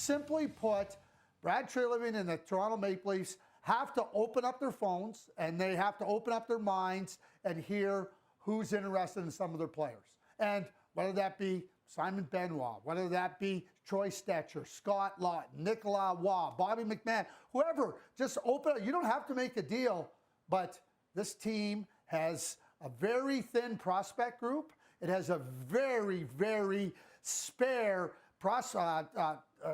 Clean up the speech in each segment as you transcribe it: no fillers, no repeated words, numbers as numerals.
Simply put, Brad Treliving and the Toronto Maple Leafs have to open up their phones and they have to open up their minds and hear who's interested in some of their players. And whether that be Simon Benoit, whether that be Troy Stetcher, Scott Lawton, Nicolas Waugh, Bobby McMahon, whoever, just open up. You don't have to make a deal, but this team has a very thin prospect group. It has a very, very spare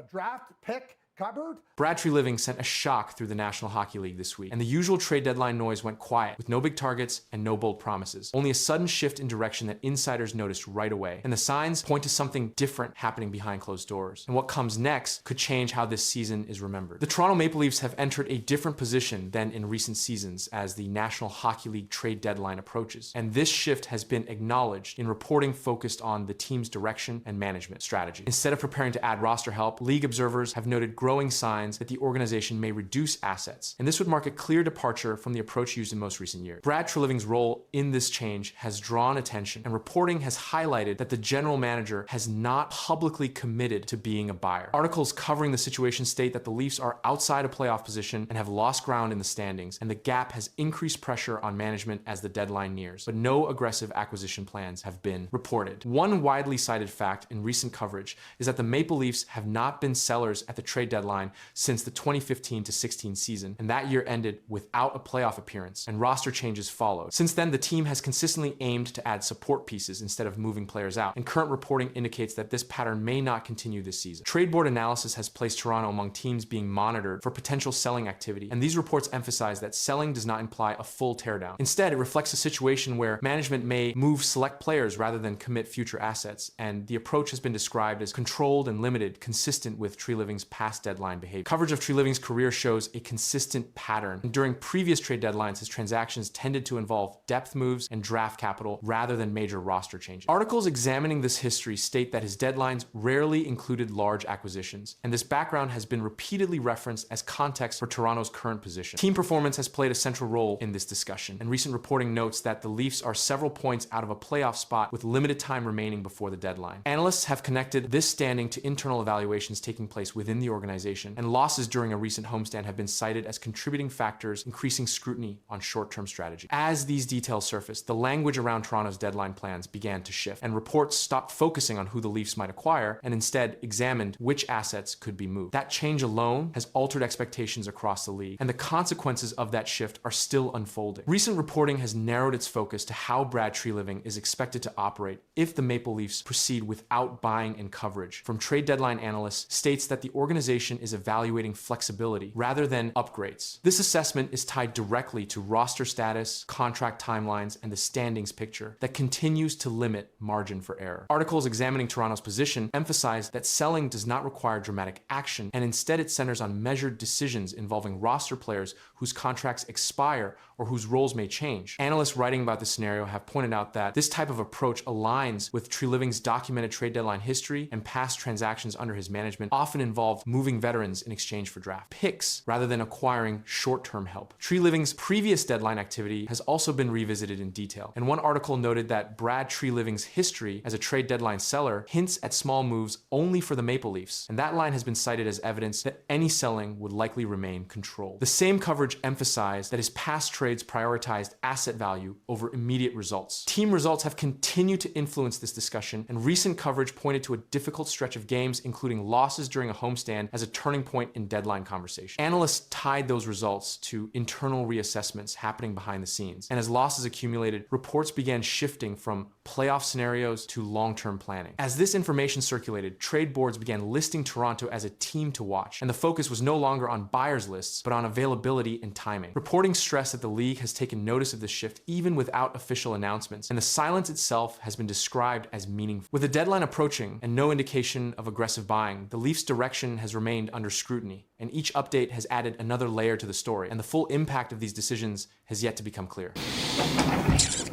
draft pick cupboard. Brad Treliving sent a shock through the National Hockey League this week, and the usual trade deadline noise went quiet, with no big targets and no bold promises. Only a sudden shift in direction that insiders noticed right away. And the signs point to something different happening behind closed doors. And what comes next could change how this season is remembered. The Toronto Maple Leafs have entered a different position than in recent seasons as the National Hockey League trade deadline approaches. And this shift has been acknowledged in reporting focused on the team's direction and management strategy. Instead of preparing to add roster help, league observers have noted growing signs that the organization may reduce assets, and this would mark a clear departure from the approach used in most recent years. Brad Treliving's role in this change has drawn attention, and reporting has highlighted that the general manager has not publicly committed to being a buyer. Articles covering the situation state that the Leafs are outside a playoff position and have lost ground in the standings, and the gap has increased pressure on management as the deadline nears, but no aggressive acquisition plans have been reported. One widely cited fact in recent coverage is that the Maple Leafs have not been sellers at the trade deadline since the 2015-16 season, and that year ended without a playoff appearance, and roster changes followed. Since then, the team has consistently aimed to add support pieces instead of moving players out, and current reporting indicates that this pattern may not continue this season. Trade board analysis has placed Toronto among teams being monitored for potential selling activity, and these reports emphasize that selling does not imply a full teardown. Instead, it reflects a situation where management may move select players rather than commit future assets, and the approach has been described as controlled and limited, consistent with Treliving's past deadline behavior. Coverage of Treliving's career shows a consistent pattern. And during previous trade deadlines, his transactions tended to involve depth moves and draft capital rather than major roster changes. Articles examining this history state that his deadlines rarely included large acquisitions, and this background has been repeatedly referenced as context for Toronto's current position. Team performance has played a central role in this discussion, and recent reporting notes that the Leafs are several points out of a playoff spot with limited time remaining before the deadline. Analysts have connected this standing to internal evaluations taking place within the organization, and losses during a recent homestand have been cited as contributing factors increasing scrutiny on short-term strategy. As these details surfaced, the language around Toronto's deadline plans began to shift, and reports stopped focusing on who the Leafs might acquire and instead examined which assets could be moved. That change alone has altered expectations across the league, and the consequences of that shift are still unfolding. Recent reporting has narrowed its focus to how Brad Treliving is expected to operate if the Maple Leafs proceed without buying and coverage. From trade deadline analysts states that the organization is evaluating flexibility rather than upgrades. This assessment is tied directly to roster status, contract timelines, and the standings picture that continues to limit margin for error. Articles examining Toronto's position emphasize that selling does not require dramatic action, and instead it centers on measured decisions involving roster players whose contracts expire or whose roles may change. Analysts writing about this scenario have pointed out that this type of approach aligns with Treliving's documented trade deadline history, and past transactions under his management often involved moving veterans in exchange for draft picks rather than acquiring short-term help. Treliving's previous deadline activity has also been revisited in detail, and one article noted that Brad Treliving's history as a trade deadline seller hints at small moves only for the Maple Leafs, and that line has been cited as evidence that any selling would likely remain controlled. The same coverage emphasized that his past trades prioritized asset value over immediate results. Team results have continued to influence this discussion, and recent coverage pointed to a difficult stretch of games, including losses during a homestand, as a turning point in deadline conversation. Analysts tied those results to internal reassessments happening behind the scenes, and as losses accumulated, reports began shifting from playoff scenarios to long-term planning. As this information circulated, trade boards began listing Toronto as a team to watch, and the focus was no longer on buyers lists, but on availability and timing. Reporting stressed that the league has taken notice of this shift even without official announcements, and the silence itself has been described as meaningful. With the deadline approaching and no indication of aggressive buying, the Leafs' direction has remained under scrutiny, and each update has added another layer to the story, and the full impact of these decisions has yet to become clear.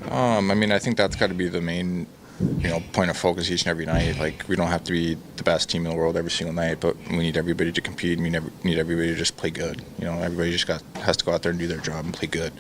I think that's got to be the main point of focus each and every night. Like, we don't have to be the best team in the world every single night, but we need everybody to compete. We need everybody to just play good. Everybody just has to go out there and do their job and play good.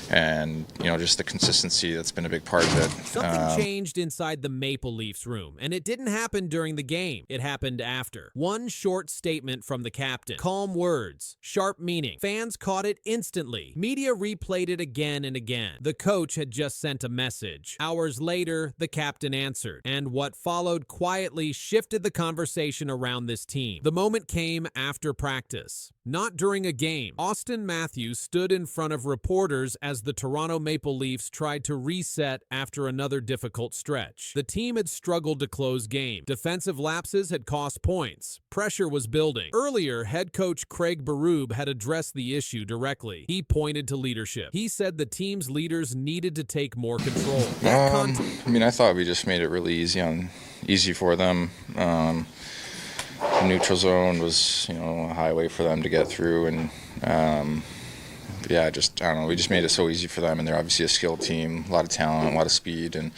and just the consistency that's been a big part of it. Something changed inside the Maple Leafs room, and it didn't happen during the game. It happened after. One short statement from the captain. Calm words, sharp meaning. Fans caught it instantly. Media replayed it again and again. The coach had just sent a message. Hours later, the captain answered, and what followed quietly shifted the conversation around this team. The moment came after practice, not during a game. Austin Matthews stood in front of reporters as the Toronto Maple Leafs tried to reset after another difficult stretch. The team had struggled to close games. Defensive lapses had cost points. Pressure was building. Earlier, head coach Craig Berube had addressed the issue directly. He pointed to leadership. He said the team's leaders needed to take more control. I thought we just made it really easy for them. The neutral zone was, a highway for them to get through, and I don't know. We just made it so easy for them, and they're obviously a skilled team, a lot of talent, a lot of speed, and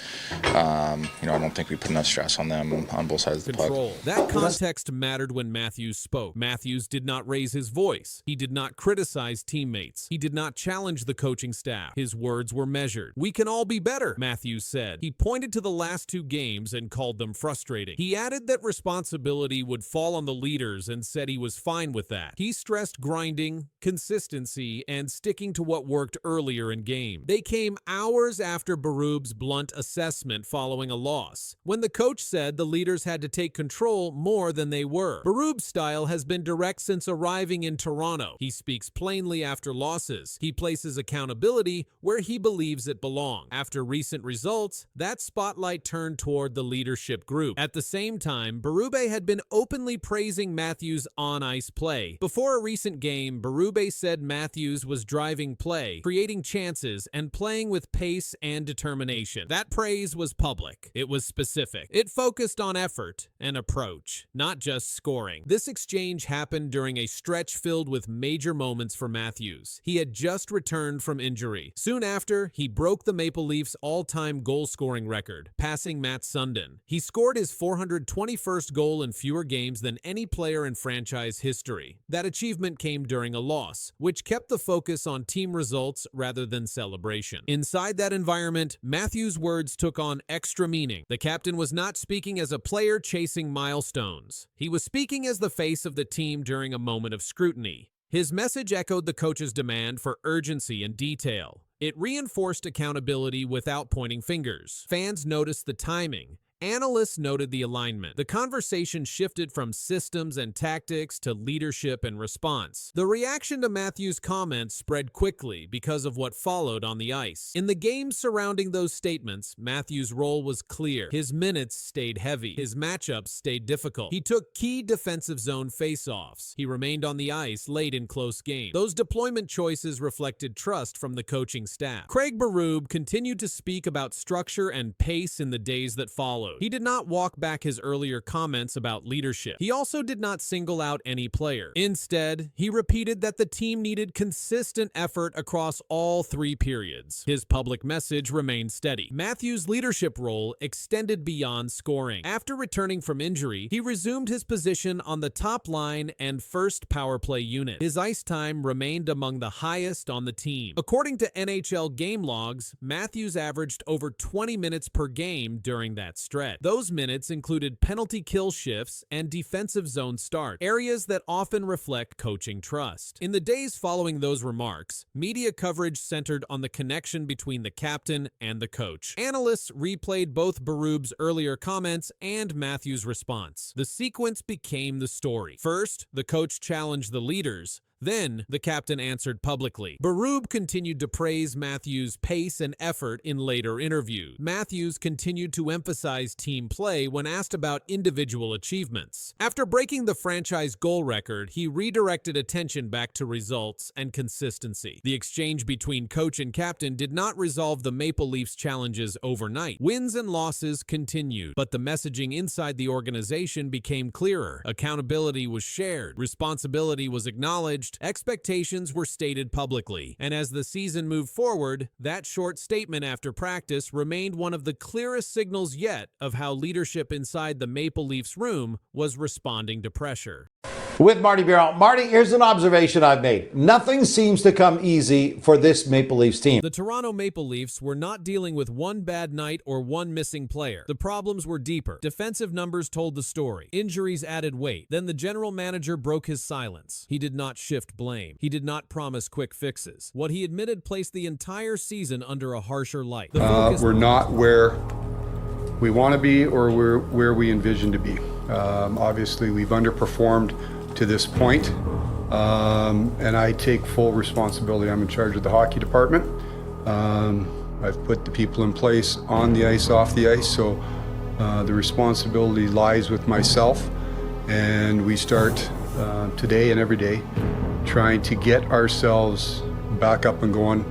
I don't think we put enough stress on them on both sides of the puck. That context mattered when Matthews spoke. Matthews did not raise his voice. He did not criticize teammates. He did not challenge the coaching staff. His words were measured. "We can all be better," Matthews said. He pointed to the last two games and called them frustrating. He added that responsibility would fall on the leaders and said he was fine with that. He stressed grinding, consistency, and sticking to what worked earlier in game. They came hours after Berube's blunt assessment following a loss, when the coach said the leaders had to take control more than they were. Berube's style has been direct since arriving in Toronto. He speaks plainly after losses. He places accountability where he believes it belongs. After recent results, that spotlight turned toward the leadership group. At the same time, Berube had been openly praising Matthews' on-ice play. Before a recent game, Berube said Matthews was driving play, creating chances, and playing with pace and determination. That praise was public. It was specific. It focused on effort and approach, not just scoring. This exchange happened during a stretch filled with major moments for Matthews. He had just returned from injury. Soon after, he broke the Maple Leafs' all-time goal-scoring record, passing Matt Sundin. He scored his 421st goal in fewer games than any player in franchise history. That achievement came during a loss, which kept the focus on team results rather than celebration. Inside that environment, Matthews' words took on extra meaning. The captain was not speaking as a player chasing milestones. He was speaking as the face of the team during a moment of scrutiny. His message echoed the coach's demand for urgency and detail. It reinforced accountability without pointing fingers. Fans noticed the timing. Analysts noted the alignment. The conversation shifted from systems and tactics to leadership and response. The reaction to Matthews' comments spread quickly because of what followed on the ice. In the games surrounding those statements, Matthews' role was clear. His minutes stayed heavy. His matchups stayed difficult. He took key defensive zone face-offs. He remained on the ice late in close games. Those deployment choices reflected trust from the coaching staff. Craig Berube continued to speak about structure and pace in the days that followed. He did not walk back his earlier comments about leadership. He also did not single out any player. Instead, he repeated that the team needed consistent effort across all three periods. His public message remained steady. Matthews' leadership role extended beyond scoring. After returning from injury, he resumed his position on the top line and first power play unit. His ice time remained among the highest on the team. According to NHL game logs, Matthews averaged over 20 minutes per game during that stretch. Those minutes included penalty kill shifts and defensive zone start, areas that often reflect coaching trust. In the days following those remarks, media coverage centered on the connection between the captain and the coach. Analysts replayed both Berube's earlier comments and Matthews' response. The sequence became the story. First, the coach challenged the leaders. Then, the captain answered publicly. Berube continued to praise Matthews' pace and effort in later interviews. Matthews continued to emphasize team play when asked about individual achievements. After breaking the franchise goal record, he redirected attention back to results and consistency. The exchange between coach and captain did not resolve the Maple Leafs' challenges overnight. Wins and losses continued, but the messaging inside the organization became clearer. Accountability was shared, responsibility was acknowledged, expectations were stated publicly, and as the season moved forward, that short statement after practice remained one of the clearest signals yet of how leadership inside the Maple Leafs room was responding to pressure. With Marty Barrell. Marty, here's an observation I've made. Nothing seems to come easy for this Maple Leafs team. The Toronto Maple Leafs were not dealing with one bad night or one missing player. The problems were deeper. Defensive numbers told the story. Injuries added weight. Then the general manager broke his silence. He did not shift blame. He did not promise quick fixes. What he admitted placed the entire season under a harsher light. We're not where we want to be or where we envision to be. Obviously, we've underperformed to this point, and I take full responsibility. I'm in charge of the hockey department. I've put the people in place on the ice, off the ice, so the responsibility lies with myself, and we start today and every day trying to get ourselves back up and going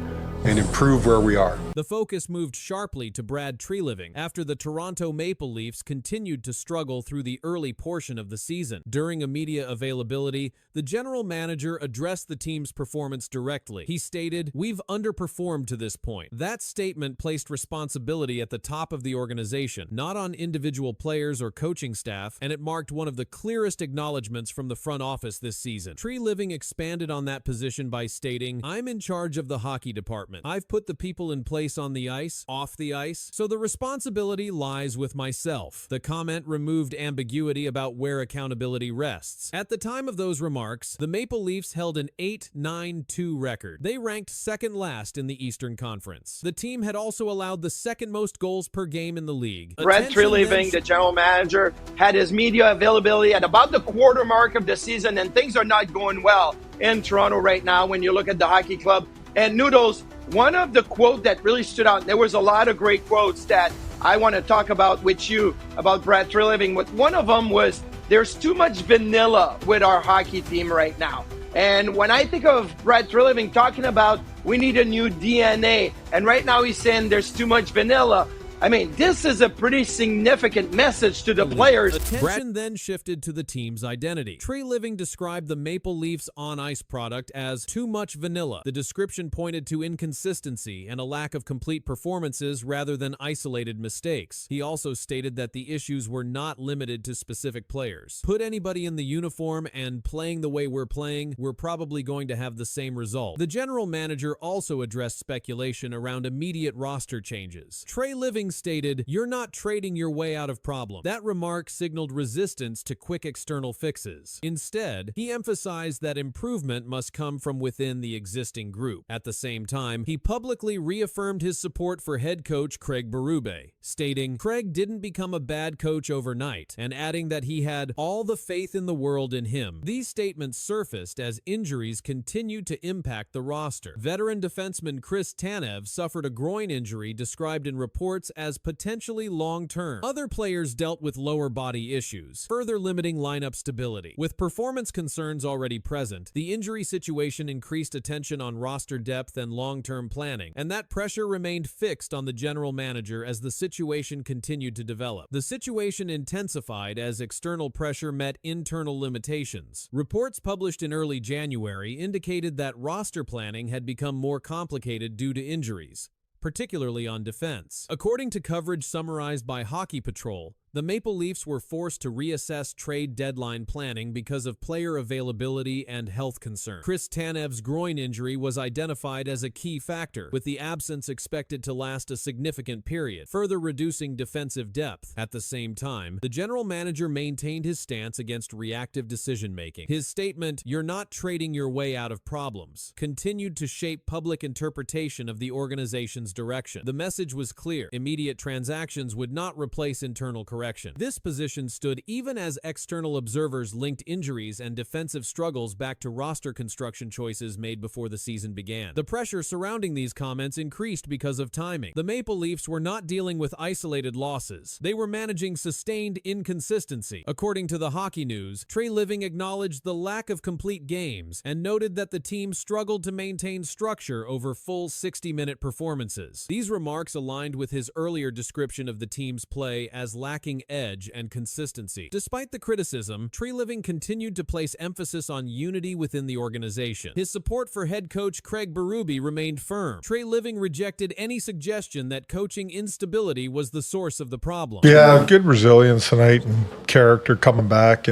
and improve where we are. The focus moved sharply to Brad Treliving after the Toronto Maple Leafs continued to struggle through the early portion of the season. During a media availability, the general manager addressed the team's performance directly. He stated, "We've underperformed to this point." That statement placed responsibility at the top of the organization, not on individual players or coaching staff, and it marked one of the clearest acknowledgments from the front office this season. Treliving expanded on that position by stating, "I'm in charge of the hockey department. I've put the people in place on the ice, off the ice, so the responsibility lies with myself." The comment removed ambiguity about where accountability rests. At the time of those remarks, the Maple Leafs held an 8-9-2 record. They ranked second last in the Eastern Conference. The team had also allowed the second most goals per game in the league. Brett Treliving, the general manager, had his media availability at about the quarter mark of the season, and things are not going well in Toronto right now when you look at the hockey club. And Noodles, one of the quotes that really stood out, there was a lot of great quotes that I want to talk about with you about Brad Treliving. One of them was, "There's too much vanilla with our hockey team right now." And when I think of Brad Treliving talking about we need a new DNA, and right now he's saying there's too much vanilla, I mean, this is a pretty significant message to the players. Attention then shifted to the team's identity. Treliving described the Maple Leafs on-ice product as too much vanilla. The description pointed to inconsistency and a lack of complete performances rather than isolated mistakes. He also stated that the issues were not limited to specific players. Put anybody in the uniform and playing the way we're playing, we're probably going to have the same result. The general manager also addressed speculation around immediate roster changes. Treliving stated, "You're not trading your way out of problems." That remark signaled resistance to quick external fixes. Instead, he emphasized that improvement must come from within the existing group. At the same time, he publicly reaffirmed his support for head coach Craig Berube, stating, "Craig didn't become a bad coach overnight," and adding that he had all the faith in the world in him. These statements surfaced as injuries continued to impact the roster. Veteran defenseman Chris Tanev suffered a groin injury described in reports as potentially long-term. Other players dealt with lower body issues, further limiting lineup stability. With performance concerns already present, the injury situation increased attention on roster depth and long-term planning, and that pressure remained fixed on the general manager as the situation continued to develop. The situation intensified as external pressure met internal limitations. Reports published in early January indicated that roster planning had become more complicated due to injuries, particularly on defense. According to coverage summarized by Hockey Patrol, the Maple Leafs were forced to reassess trade deadline planning because of player availability and health concerns. Chris Tanev's groin injury was identified as a key factor, with the absence expected to last a significant period, further reducing defensive depth. At the same time, the general manager maintained his stance against reactive decision-making. His statement, "You're not trading your way out of problems," continued to shape public interpretation of the organization's direction. The message was clear: immediate transactions would not replace internal corrections. This position stood even as external observers linked injuries and defensive struggles back to roster construction choices made before the season began. The pressure surrounding these comments increased because of timing. The Maple Leafs were not dealing with isolated losses. They were managing sustained inconsistency. According to the Hockey News, Treliving acknowledged the lack of complete games and noted that the team struggled to maintain structure over full 60-minute performances. These remarks aligned with his earlier description of the team's play as lacking edge and consistency. Despite the criticism, Treliving continued to place emphasis on unity within the organization. His support for head coach Craig Berube remained firm. Treliving rejected any suggestion that coaching instability was the source of the problem. Yeah, good resilience tonight and character coming back,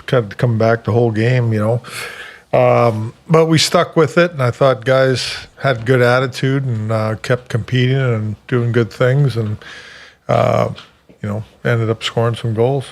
kept coming back the whole game, you know. But we stuck with it, and I thought guys had good attitude and kept competing and doing good things, and you know, ended up scoring some goals,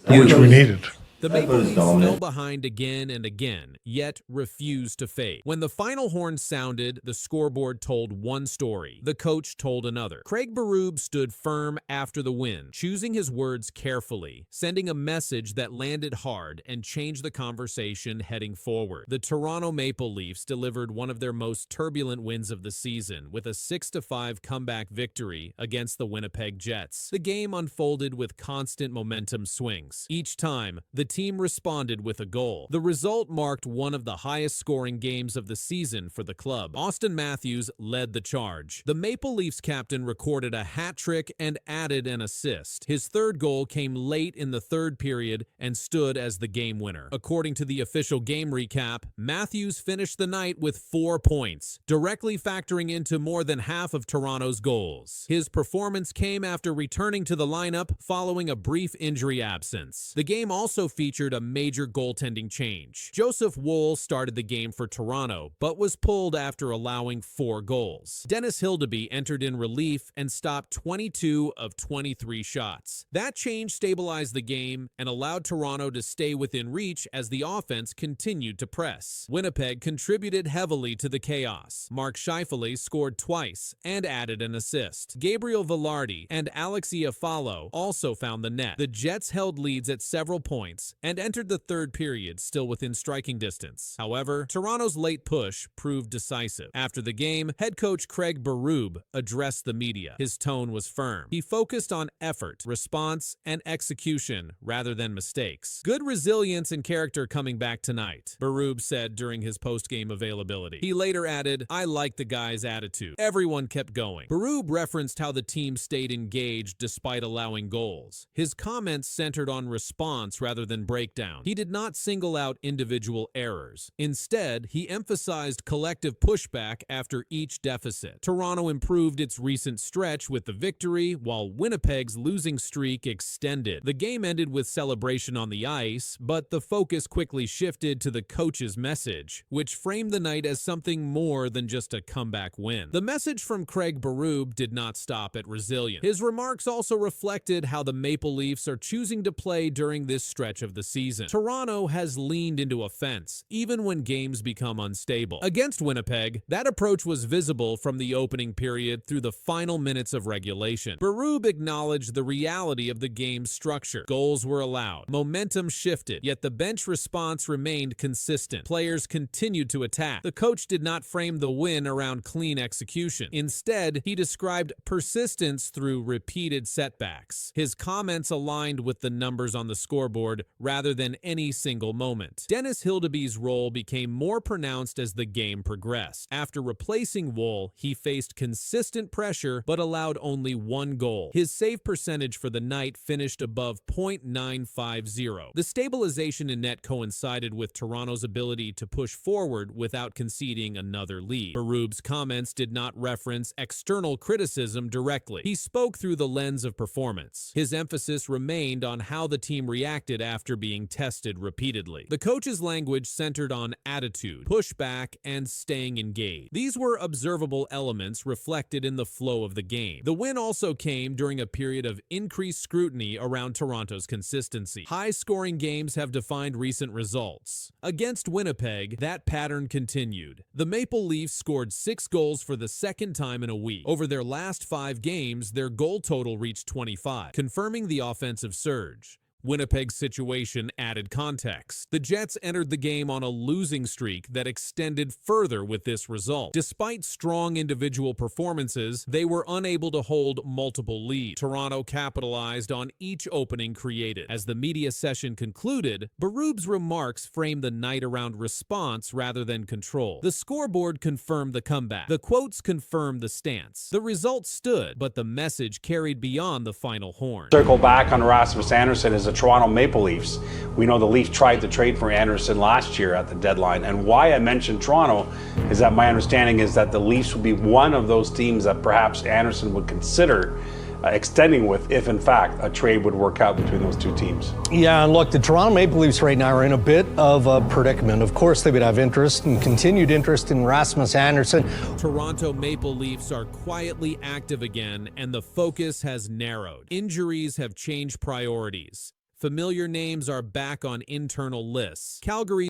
which we needed. The Maple Leafs fell behind again and again, yet refused to fade. When the final horn sounded, the scoreboard told one story. The coach told another. Craig Berube stood firm after the win, choosing his words carefully, sending a message that landed hard and changed the conversation heading forward. The Toronto Maple Leafs delivered one of their most turbulent wins of the season with a 6-5 comeback victory against the Winnipeg Jets. The game unfolded with constant momentum swings. Each time, the team responded with a goal. The result marked one of the highest scoring games of the season for the club. Auston Matthews led the charge. The Maple Leafs captain recorded a hat trick and added an assist. His third goal came late in the third period and stood as the game winner. According to the official game recap, Matthews finished the night with 4 points, directly factoring into more than half of Toronto's goals. His performance came after returning to the lineup following a brief injury absence. The game also featured a major goaltending change. Joseph Woll started the game for Toronto, but was pulled after allowing 4 goals. Dennis Hildeby entered in relief and stopped 22 of 23 shots. That change stabilized the game and allowed Toronto to stay within reach as the offense continued to press. Winnipeg contributed heavily to the chaos. Mark Scheifele scored twice and added an assist. Gabriel Velarde and Alexei Afalo also found the net. The Jets held leads at several points and entered the third period still within striking distance. However, Toronto's late push proved decisive. After the game, head coach Craig Berube addressed the media. His tone was firm. He focused on effort, response, and execution rather than mistakes. Good resilience and character coming back tonight, Berube said during his post-game availability. He later added, "I like the guy's attitude. Everyone kept going." Berube referenced how the team stayed engaged despite allowing goals. His comments centered on response rather than breakdown. He did not single out individual errors. Instead, he emphasized collective pushback after each deficit. Toronto improved its recent stretch with the victory, while Winnipeg's losing streak extended. The game ended with celebration on the ice, but the focus quickly shifted to the coach's message, which framed the night as something more than just a comeback win. The message from Craig Berube did not stop at resilience. His remarks also reflected how the Maple Leafs are choosing to play during this stretch of the season. Toronto has leaned into offense, even when games become unstable. Against Winnipeg, that approach was visible from the opening period through the final minutes of regulation. Berube acknowledged the reality of the game's structure. Goals were allowed. Momentum shifted, yet the bench response remained consistent. Players continued to attack. The coach did not frame the win around clean execution. Instead, he described persistence through repeated setbacks. His comments aligned with the numbers on the scoreboard rather than any single moment. Dennis Hildeby's role became more pronounced as the game progressed. After replacing Woll, he faced consistent pressure but allowed only 1 goal. His save percentage for the night finished above .950. The stabilization in net coincided with Toronto's ability to push forward without conceding another lead. Berube's comments did not reference external criticism directly. He spoke through the lens of performance. His emphasis remained on how the team reacted after being tested repeatedly. The coach's language centered on attitude, pushback, and staying engaged. These were observable elements reflected in the flow of the game. The win also came during a period of increased scrutiny around Toronto's consistency. High-scoring games have defined recent results. Against Winnipeg, that pattern continued. The Maple Leafs scored 6 goals for the second time in a week. Over their last 5 games, their goal total reached 25, confirming the offensive surge. Winnipeg's situation added context. The Jets entered the game on a losing streak that extended further with this result. Despite strong individual performances, they were unable to hold multiple leads. Toronto capitalized on each opening created. As the media session concluded, Berube's remarks framed the night around response rather than control. The scoreboard confirmed the comeback. The quotes confirmed the stance. The result stood, but the message carried beyond the final horn. Circle back on Rasmus Andersson as a Toronto Maple Leafs. We know the Leafs tried to trade for Andersson last year at the deadline, and why I mentioned Toronto is that my understanding is that the Leafs would be one of those teams that perhaps Andersson would consider extending with if, in fact, a trade would work out between those two teams. Yeah, and look, the Toronto Maple Leafs right now are in a bit of a predicament. Of course, they would have interest and continued interest in Rasmus Andersson. Toronto Maple Leafs are quietly active again, and the focus has narrowed. Injuries have changed priorities. Familiar names are back on internal lists. Calgary